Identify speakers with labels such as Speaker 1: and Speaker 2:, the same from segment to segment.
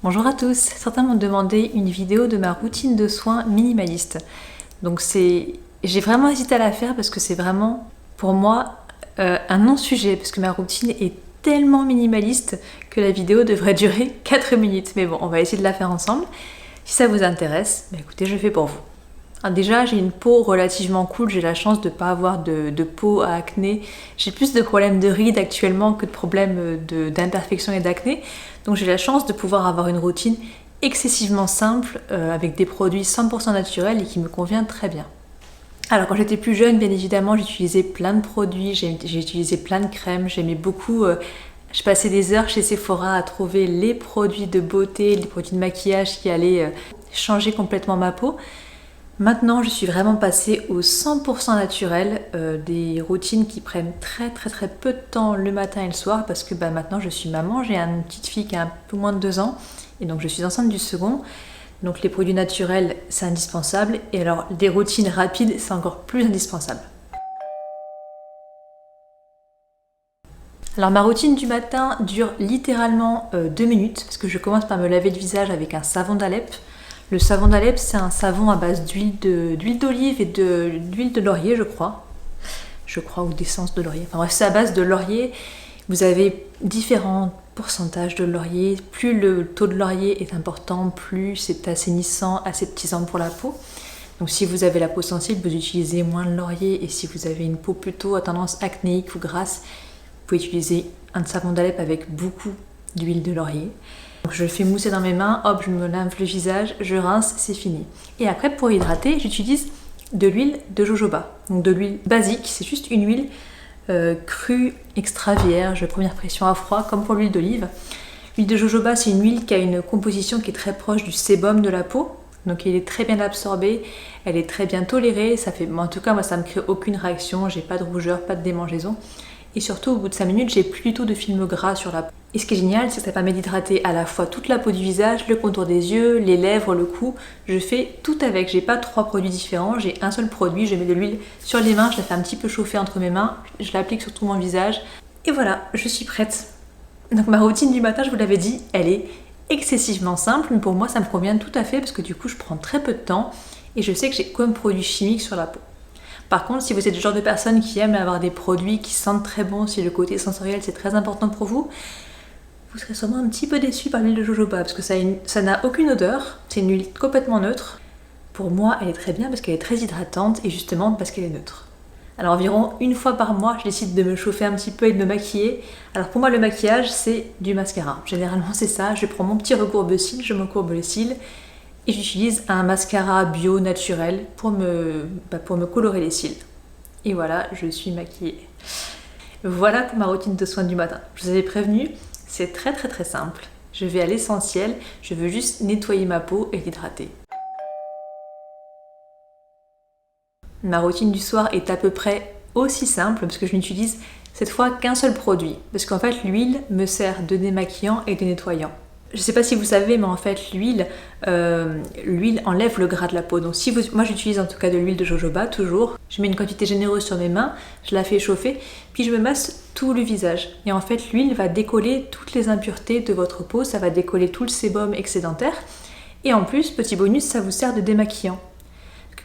Speaker 1: Bonjour à tous, certains m'ont demandé une vidéo de ma routine de soins minimaliste. Donc j'ai vraiment hésité à la faire parce que c'est vraiment pour moi un non-sujet parce que ma routine est tellement minimaliste que la vidéo devrait durer 4 minutes. Mais bon, on va essayer de la faire ensemble. Si ça vous intéresse, écoutez, je fais pour vous. Alors déjà, j'ai une peau relativement cool, j'ai la chance de ne pas avoir de peau à acné. J'ai plus de problèmes de rides actuellement que de problèmes d'imperfection et d'acné. Donc j'ai la chance de pouvoir avoir une routine excessivement simple avec des produits 100% naturels et qui me convient très bien. Alors quand j'étais plus jeune, bien évidemment, j'utilisais plein de produits, j'ai utilisé plein de crèmes, j'aimais beaucoup... je passais des heures chez Sephora à trouver les produits de beauté, les produits de maquillage qui allaient changer complètement ma peau. Maintenant, je suis vraiment passée au 100% naturel, des routines qui prennent très peu de temps le matin et le soir parce que maintenant je suis maman, j'ai une petite fille qui a un peu moins de 2 ans et donc je suis enceinte du second. Donc les produits naturels, c'est indispensable et alors des routines rapides, c'est encore plus indispensable. Alors ma routine du matin dure littéralement 2 minutes parce que je commence par me laver le visage avec un savon d'Alep. Le savon d'Alep, c'est un savon à base d'huile d'olive et d'huile de laurier, je crois, ou d'essence de laurier. Enfin bref, c'est à base de laurier. Vous avez différents pourcentages de laurier. Plus le taux de laurier est important, plus c'est assainissant, aseptisant pour la peau. Donc si vous avez la peau sensible, vous utilisez moins de laurier. Et si vous avez une peau plutôt à tendance acnéique ou grasse, vous pouvez utiliser un savon d'Alep avec beaucoup d'huile de laurier. Donc je le fais mousser dans mes mains, hop, je me lave le visage, je rince, c'est fini. Et après, pour hydrater, j'utilise de l'huile de jojoba. Donc de l'huile basique, c'est juste une huile crue, extra vierge, première pression à froid, comme pour l'huile d'olive. L'huile de jojoba, c'est une huile qui a une composition qui est très proche du sébum de la peau. Donc elle est très bien absorbée, elle est très bien tolérée. En tout cas, moi, ça ne me crée aucune réaction, j'ai pas de rougeur, pas de démangeaison. Et surtout, au bout de 5 minutes, j'ai plus du tout de film gras sur la peau. Et ce qui est génial, c'est que ça permet d'hydrater à la fois toute la peau du visage, le contour des yeux, les lèvres, le cou. Je fais tout avec, j'ai pas 3 produits différents, j'ai un seul produit, je mets de l'huile sur les mains, je la fais un petit peu chauffer entre mes mains, je l'applique sur tout mon visage. Et voilà, je suis prête. Donc ma routine du matin, je vous l'avais dit, elle est excessivement simple, mais pour moi, ça me convient tout à fait parce que du coup, je prends très peu de temps et je sais que j'ai comme produit chimique sur la peau. Par contre, si vous êtes le genre de personne qui aime avoir des produits qui sentent très bon, si le côté sensoriel c'est très important pour vous, vous serez sûrement un petit peu déçu par l'huile de jojoba parce que ça n'a aucune odeur, c'est une huile complètement neutre. Pour moi, elle est très bien parce qu'elle est très hydratante et justement parce qu'elle est neutre. Alors environ une fois par mois, je décide de me chauffer un petit peu et de me maquiller. Alors pour moi, le maquillage, c'est du mascara. Généralement, c'est ça. Je prends mon petit recourbe-cils, je me courbe les cils. Et j'utilise un mascara bio naturel pour me colorer les cils. Et voilà, je suis maquillée. Voilà pour ma routine de soins du matin. Je vous avais prévenu, c'est très simple. Je vais à l'essentiel, je veux juste nettoyer ma peau et l'hydrater. Ma routine du soir est à peu près aussi simple parce que je n'utilise cette fois qu'un seul produit. Parce qu'en fait, l'huile me sert de démaquillant et de nettoyant. Je ne sais pas si vous savez, mais en fait, l'huile enlève le gras de la peau. Donc moi, j'utilise en tout cas de l'huile de jojoba, toujours. Je mets une quantité généreuse sur mes mains, je la fais chauffer, puis je me masse tout le visage. Et en fait, l'huile va décoller toutes les impuretés de votre peau, ça va décoller tout le sébum excédentaire. Et en plus, petit bonus, ça vous sert de démaquillant.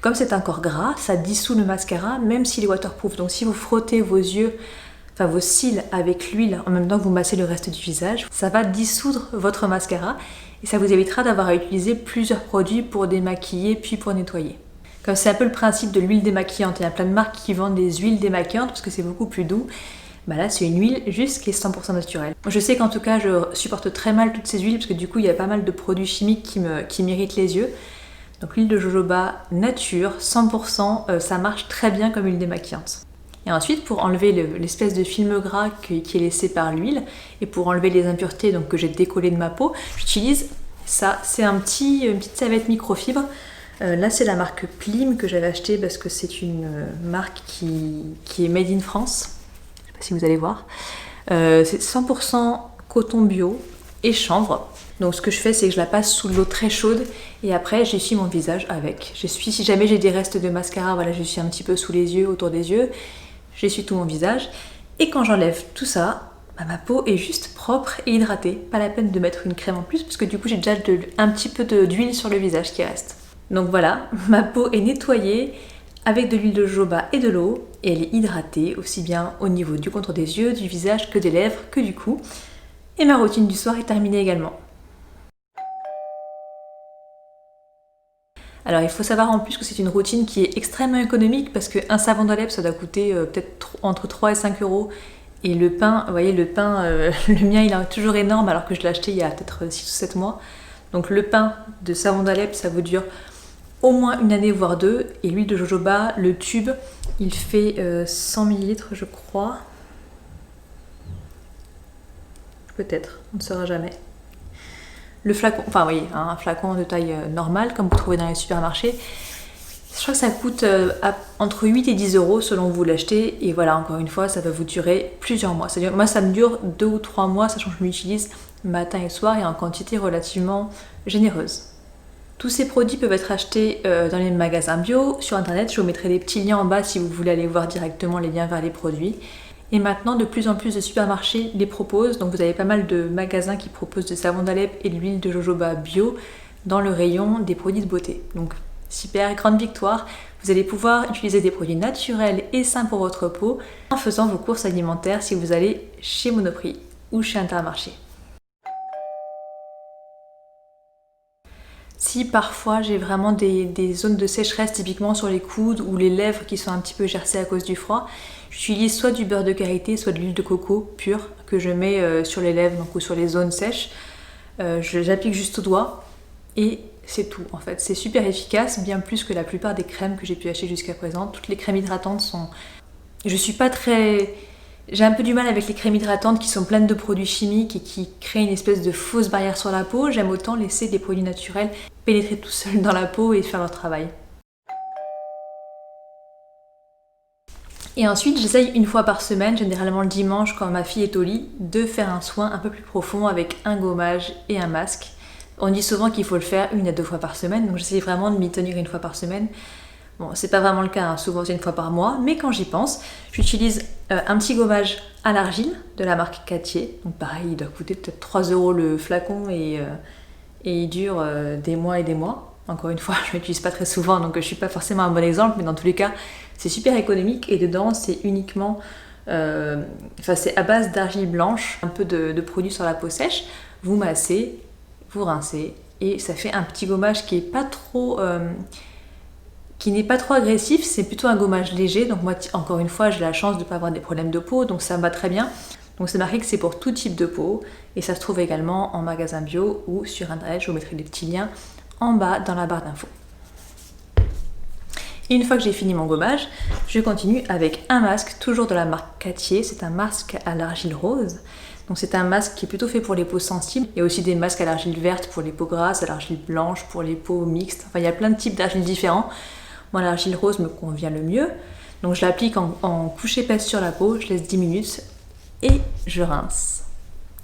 Speaker 1: Comme c'est un corps gras, ça dissout le mascara, même s'il est waterproof. Donc si vous frottez vos cils avec l'huile en même temps que vous massez le reste du visage, ça va dissoudre votre mascara et ça vous évitera d'avoir à utiliser plusieurs produits pour démaquiller puis pour nettoyer. Comme c'est un peu le principe de l'huile démaquillante, il y a plein de marques qui vendent des huiles démaquillantes parce que c'est beaucoup plus doux. Là c'est une huile juste qui est 100% naturelle. Je sais qu'en tout cas je supporte très mal toutes ces huiles parce que du coup il y a pas mal de produits chimiques qui m'irritent les yeux. Donc l'huile de jojoba nature, 100%, ça marche très bien comme huile démaquillante. Et ensuite, pour enlever l'espèce de film gras qui est laissé par l'huile et pour enlever les impuretés que j'ai décollées de ma peau, j'utilise ça. C'est une petite serviette microfibre. Là, c'est la marque Plim que j'avais acheté parce que c'est une marque qui est made in France. Je ne sais pas si vous allez voir. C'est 100% coton bio et chanvre. Donc ce que je fais, c'est que je la passe sous l'eau très chaude et après j'essuie mon visage avec. Si jamais j'ai des restes de mascara, voilà, j'essuie un petit peu sous les yeux, autour des yeux. J'essuie tout mon visage et quand j'enlève tout ça, ma peau est juste propre et hydratée. Pas la peine de mettre une crème en plus parce que du coup j'ai déjà un petit peu d'huile sur le visage qui reste. Donc voilà, ma peau est nettoyée avec de l'huile de jojoba et de l'eau et elle est hydratée aussi bien au niveau du contour des yeux, du visage que des lèvres, que du cou. Et ma routine du soir est terminée également. Alors il faut savoir en plus que c'est une routine qui est extrêmement économique parce qu'un savon de lèvres ça doit coûter peut-être entre 3 et 5 euros. Et le pain, vous voyez le pain, le mien il est toujours énorme alors que je l'ai acheté il y a peut-être 6 ou 7 mois. Donc le pain de savon d'Alep ça vous dure au moins une année voire deux. Et l'huile de jojoba, le tube, il fait 100 ml je crois. Peut-être, on ne saura jamais. Le flacon, enfin oui, un flacon de taille normale, comme vous trouvez dans les supermarchés, je crois que ça coûte entre 8 et 10 euros selon où vous l'achetez. Et voilà, encore une fois, ça va vous durer plusieurs mois. Moi, ça me dure 2 ou 3 mois, sachant que je l'utilise matin et soir et en quantité relativement généreuse. Tous ces produits peuvent être achetés dans les magasins bio, sur internet. Je vous mettrai des petits liens en bas si vous voulez aller voir directement les liens vers les produits. Et maintenant, de plus en plus de supermarchés les proposent. Donc vous avez pas mal de magasins qui proposent de savon d'Alep et de l'huile de jojoba bio dans le rayon des produits de beauté. Donc super, grande victoire. Vous allez pouvoir utiliser des produits naturels et sains pour votre peau en faisant vos courses alimentaires si vous allez chez Monoprix ou chez Intermarché. Si parfois j'ai vraiment des zones de sécheresse, typiquement sur les coudes ou les lèvres qui sont un petit peu gercées à cause du froid, j'utilise soit du beurre de karité, soit de l'huile de coco pure que je mets sur les lèvres donc, ou sur les zones sèches. J'applique juste au doigt et c'est tout en fait. C'est super efficace, bien plus que la plupart des crèmes que j'ai pu acheter jusqu'à présent. Toutes les crèmes hydratantes sont... Je suis pas très... J'ai un peu du mal avec les crèmes hydratantes qui sont pleines de produits chimiques et qui créent une espèce de fausse barrière sur la peau. J'aime autant laisser des produits naturels pénétrer tout seuls dans la peau et faire leur travail. Et ensuite, j'essaye une fois par semaine, généralement le dimanche quand ma fille est au lit, de faire un soin un peu plus profond avec un gommage et un masque. On dit souvent qu'il faut le faire 1 à 2 fois par semaine, donc j'essaye vraiment de m'y tenir 1 fois par semaine. Bon, c'est pas vraiment le cas, hein. Souvent c'est 1 fois par mois, mais quand j'y pense, j'utilise un petit gommage à l'argile de la marque Cattier. Donc pareil, il doit coûter peut-être 3 euros le flacon et il dure des mois et des mois. Encore une fois, je ne l'utilise pas très souvent, donc je suis pas forcément un bon exemple, mais dans tous les cas, c'est super économique et dedans c'est uniquement... c'est à base d'argile blanche, un peu de produit sur la peau sèche. Vous massez, vous rincez et ça fait un petit gommage qui est pas trop... qui n'est pas trop agressif, c'est plutôt un gommage léger. Donc moi, encore une fois, j'ai la chance de ne pas avoir des problèmes de peau, donc ça me va très bien. Donc c'est marqué que c'est pour tout type de peau, et ça se trouve également en magasin bio ou sur internet. Je vous mettrai des petits liens en bas dans la barre d'infos. Et une fois que j'ai fini mon gommage, je continue avec un masque, toujours de la marque Cattier. C'est un masque à l'argile rose. Donc c'est un masque qui est plutôt fait pour les peaux sensibles. Il y a aussi des masques à l'argile verte pour les peaux grasses, à l'argile blanche pour les peaux mixtes. Enfin, il y a plein de types d'argile différents. Moi, l'argile rose me convient le mieux. Donc je l'applique en couche épaisse sur la peau, je laisse 10 minutes et je rince.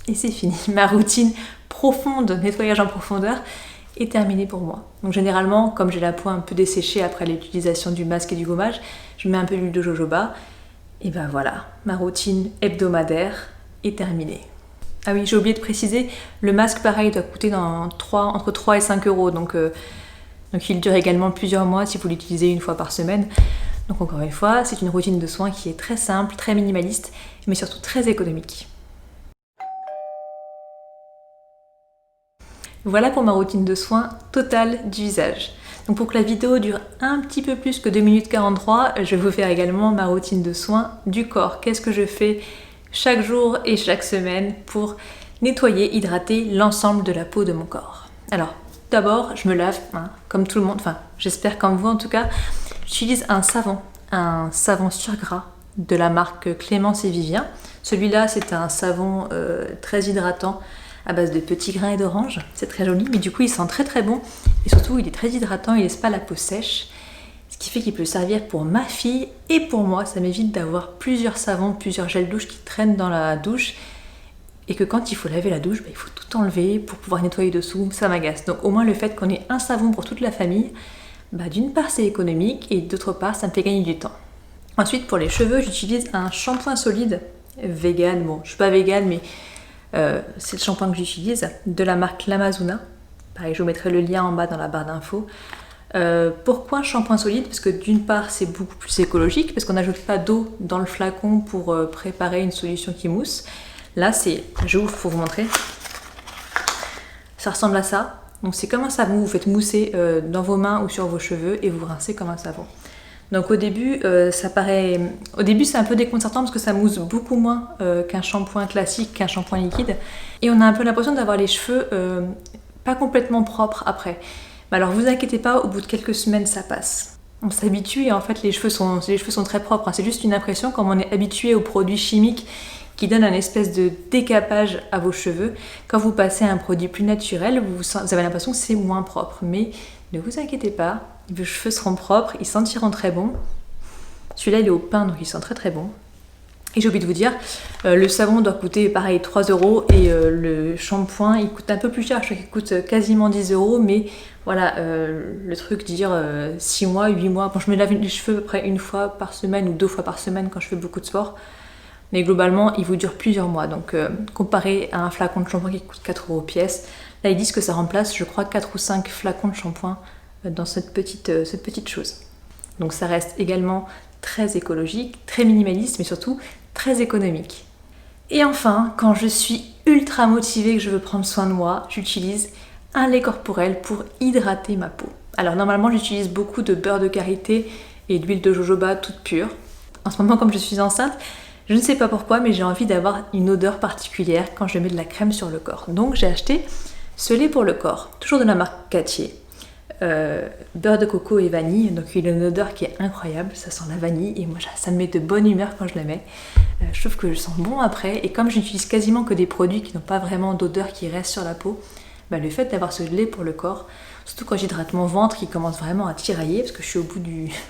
Speaker 1: Et c'est fini. Ma routine profonde, nettoyage en profondeur, est terminée pour moi. Donc généralement, comme j'ai la peau un peu desséchée après l'utilisation du masque et du gommage, je mets un peu d'huile de jojoba. Et ben voilà, ma routine hebdomadaire est terminée. Ah oui, j'ai oublié de préciser, le masque pareil doit coûter entre 3 et 5 euros. Donc il dure également plusieurs mois si vous l'utilisez 1 fois par semaine. Donc encore une fois, c'est une routine de soins qui est très simple, très minimaliste, mais surtout très économique. Voilà pour ma routine de soins totale du visage. Donc pour que la vidéo dure un petit peu plus que 2 minutes 43, je vais vous faire également ma routine de soins du corps. Qu'est-ce que je fais chaque jour et chaque semaine pour nettoyer, hydrater l'ensemble de la peau de mon corps. Alors, d'abord, je me lave, comme tout le monde, enfin j'espère comme vous en tout cas, j'utilise un savon sur gras de la marque Clémence et Vivien. Celui-là, c'est un savon très hydratant à base de petits grains et d'orange. C'est très joli, mais du coup, il sent très très bon. Et surtout, il est très hydratant, il laisse pas la peau sèche. Ce qui fait qu'il peut servir pour ma fille et pour moi. Ça m'évite d'avoir plusieurs savons, plusieurs gels douche qui traînent dans la douche. Et que quand il faut laver la douche, il faut tout enlever pour pouvoir nettoyer dessous. Ça m'agace. Donc au moins le fait qu'on ait un savon pour toute la famille, d'une part c'est économique et d'autre part ça me fait gagner du temps. Ensuite pour les cheveux, j'utilise un shampoing solide vegan. Bon, je suis pas vegan, mais c'est le shampoing que j'utilise, de la marque L'Amazona. Pareil, je vous mettrai le lien en bas dans la barre d'infos. Pourquoi un shampoing solide? Parce que d'une part c'est beaucoup plus écologique, parce qu'on n'ajoute pas d'eau dans le flacon pour préparer une solution qui mousse. Là c'est, j'ouvre pour vous montrer, ça ressemble à ça. Donc c'est comme un savon, vous faites mousser dans vos mains ou sur vos cheveux et vous rincez comme un savon. Donc au début c'est un peu déconcertant parce que ça mousse beaucoup moins qu'un shampoing classique, qu'un shampoing liquide, et on a un peu l'impression d'avoir les cheveux pas complètement propres après. Mais alors vous inquiétez pas, au bout de quelques semaines ça passe. On s'habitue et en fait les cheveux sont très propres, hein. C'est juste une impression comme on est habitué aux produits chimiques qui donnent un espèce de décapage à vos cheveux. Quand vous passez à un produit plus naturel, vous avez l'impression que c'est moins propre. Mais ne vous inquiétez pas, vos cheveux seront propres, ils sentiront très bon. Celui-là il est au pin donc il sent très très bon. Et j'ai oublié de vous dire, le savon doit coûter pareil 3 € et le shampoing il coûte un peu plus cher, je crois qu'il coûte quasiment 10 €, mais voilà, le truc dire 6 mois, 8 mois, bon je me lave les cheveux à peu près une fois par semaine ou 2 fois par semaine quand je fais beaucoup de sport, mais globalement il vous dure plusieurs mois, donc comparé à un flacon de shampoing qui coûte 4 € pièce, là ils disent que ça remplace je crois 4 ou 5 flacons de shampoing dans cette petite chose. Donc ça reste également très écologique, très minimaliste, mais surtout très économique. Et enfin, quand je suis ultra motivée, que je veux prendre soin de moi, j'utilise un lait corporel pour hydrater ma peau. Alors normalement j'utilise beaucoup de beurre de karité et d'huile de jojoba toute pure. En ce moment comme je suis enceinte, je ne sais pas pourquoi, mais j'ai envie d'avoir une odeur particulière quand je mets de la crème sur le corps. Donc j'ai acheté ce lait pour le corps, toujours de la marque Cattier. Beurre de coco et vanille, donc il a une odeur qui est incroyable, ça sent la vanille et moi ça me met de bonne humeur quand je la mets. Je trouve que je sens bon après, et comme j'utilise quasiment que des produits qui n'ont pas vraiment d'odeur qui reste sur la peau, le fait d'avoir ce lait pour le corps, surtout quand j'hydrate mon ventre qui commence vraiment à tirailler, parce que je suis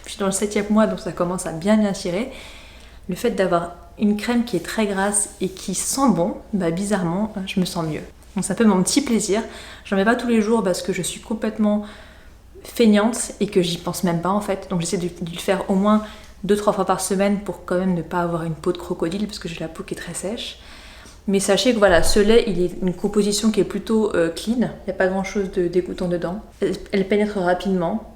Speaker 1: je suis dans le 7e mois donc ça commence à bien tirer, le fait d'avoir une crème qui est très grasse et qui sent bon, bizarrement je me sens mieux. Donc c'est un peu mon petit plaisir, j'en mets pas tous les jours parce que je suis complètement feignante et que j'y pense même pas en fait, donc j'essaie de le faire au moins 2-3 fois par semaine pour quand même ne pas avoir une peau de crocodile parce que j'ai la peau qui est très sèche. Mais sachez que voilà, ce lait il est une composition qui est plutôt clean, il n'y a pas grand chose de dégoûtant dedans, elle pénètre rapidement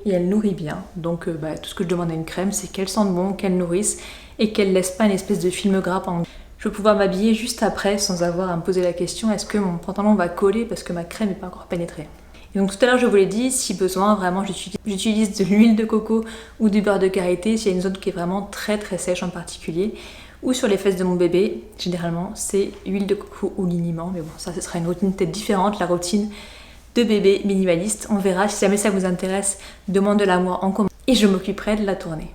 Speaker 1: et elle nourrit bien, donc tout ce que je demande à une crème c'est qu'elle sente bon, qu'elle nourrisse et qu'elle laisse pas une espèce de film gras pendant. Je vais pouvoir m'habiller juste après sans avoir à me poser la question est-ce que mon pantalon va coller parce que ma crème n'est pas encore pénétrée. Et donc tout à l'heure je vous l'ai dit, si besoin vraiment j'utilise de l'huile de coco ou du beurre de karité s'il y a une zone qui est vraiment très très sèche en particulier, ou sur les fesses de mon bébé, généralement c'est huile de coco ou liniment, mais bon ça ce sera une routine peut-être différente, la routine de bébé minimaliste, on verra, si jamais ça vous intéresse, demandez-la moi en commentaire et je m'occuperai de la tourner.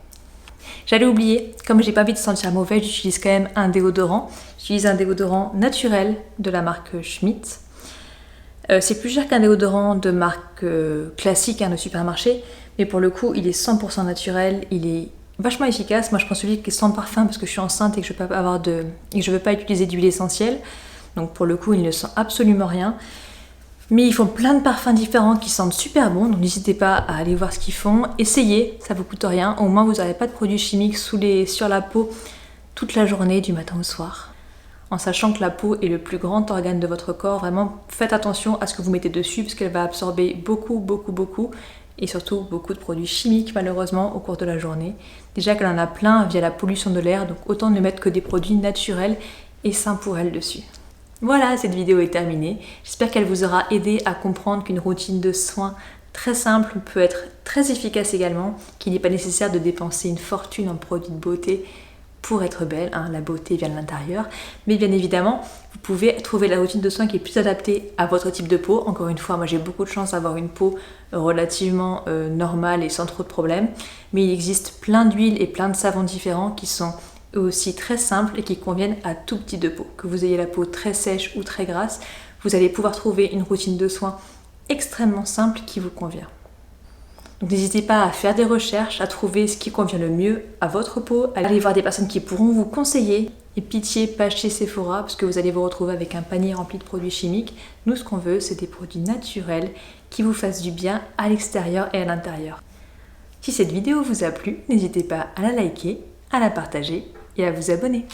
Speaker 1: J'allais oublier, comme j'ai pas envie de sentir mauvais, j'utilise quand même un déodorant, j'utilise un déodorant naturel de la marque Schmitt. C'est plus cher qu'un déodorant de marque classique de supermarché, mais pour le coup il est 100% naturel, il est vachement efficace. Moi je prends celui qui est sans parfum parce que je suis enceinte et que je veux pas utiliser d'huile essentielle, donc pour le coup il ne sent absolument rien. Mais ils font plein de parfums différents qui sentent super bon, donc n'hésitez pas à aller voir ce qu'ils font, essayez, ça vous coûte rien, au moins vous n'avez pas de produits chimiques sur la peau toute la journée du matin au soir. En sachant que la peau est le plus grand organe de votre corps, vraiment faites attention à ce que vous mettez dessus parce qu'elle va absorber beaucoup et surtout beaucoup de produits chimiques malheureusement au cours de la journée. Déjà qu'elle en a plein via la pollution de l'air, donc autant ne mettre que des produits naturels et sains pour elle dessus. Voilà, cette vidéo est terminée. J'espère qu'elle vous aura aidé à comprendre qu'une routine de soins très simple peut être très efficace également, qu'il n'est pas nécessaire de dépenser une fortune en produits de beauté pour être belle, la beauté vient de l'intérieur, mais bien évidemment vous pouvez trouver la routine de soins qui est plus adaptée à votre type de peau. Encore une fois, moi j'ai beaucoup de chance d'avoir une peau relativement normale et sans trop de problèmes, mais il existe plein d'huiles et plein de savons différents qui sont aussi très simples et qui conviennent à tout type de peau. Que vous ayez la peau très sèche ou très grasse, vous allez pouvoir trouver une routine de soins extrêmement simple qui vous convient. Donc n'hésitez pas à faire des recherches, à trouver ce qui convient le mieux à votre peau, à aller voir des personnes qui pourront vous conseiller. Et pitié, pas chez Sephora, parce que vous allez vous retrouver avec un panier rempli de produits chimiques. Nous, ce qu'on veut, c'est des produits naturels qui vous fassent du bien à l'extérieur et à l'intérieur. Si cette vidéo vous a plu, n'hésitez pas à la liker, à la partager et à vous abonner.